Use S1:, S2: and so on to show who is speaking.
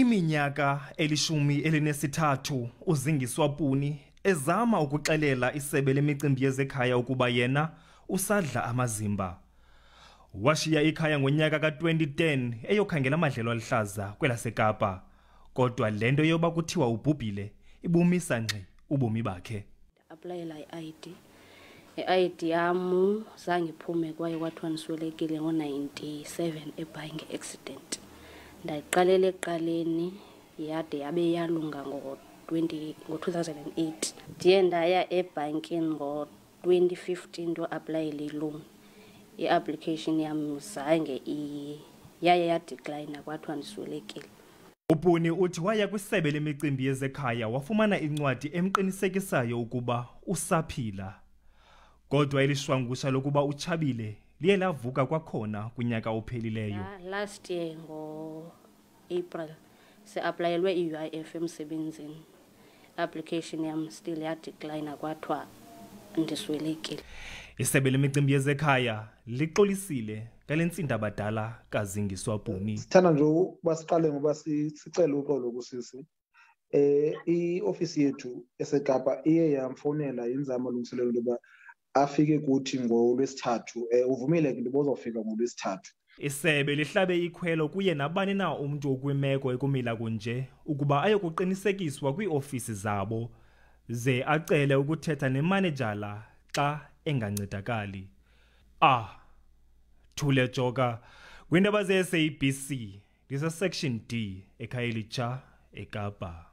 S1: Iminyaka eli-13 uzingiswa Puni ezama ukuxelela isebe lemicimbi yezekhaya ukuba yena usadla amazimba. Washiya ikhaya ngonyaka ka-2010 eyokhangela amadlelo alihlaza kwelaseKapa. Kodwa lento yoba kuthiwa ubhubhile ibumisa ngxi ubomi bakhe.
S2: Applyela i-ID. I-ID yam zange iphume kwaye kwathiwa ndiswelekile ngo-97 ebhange accident. Ndayiqalela ekuqaleni yade yabe yalunga ngo-2008. Ndiye ndaya ebhankini ngo-2015 ndo-aplayela i-loan. I-application yam zange yaye yadecline kwathiwa ndiswelekile.
S1: UPuni uthi waya kwisebe lemicimbi yezekhaya wafumana incwadi emqinisekisayo ukuba usaphila. Kodwa ilishwangusha lokuba utshabile liye lavuka kwakhona kunyaka ophelileyo.
S2: Last year ngo-April se-aplayelwe i-UIF emsebenzini. Application yam still yadecline kwathiwa ndiswelekile.
S1: Isebe lemicimbi yezekhaya lixolisile ngale ntsinda abadala kazingiswa Puni.
S3: Sithanda nje ukuba siqale ngoba sicela uxolo kusisi. I-ofisi yethu eseKapa iye yamfonela yenza amalungiselelo loba afike kuthi ngoLwesithathu. Uvumile ke ndibozofika ngoLwesithathu.
S1: Isebe lihlabe ikhwelo kuye nabani na umuntu okwimeko ekumila kunje ukuba ayokuqinisekiswa kwiofisi zabo ze acele ukuthetha nemanejala xa engancedakali. Thule Joka kwindaba ze-SABC, ngise section D eKhayelitsha eKapa.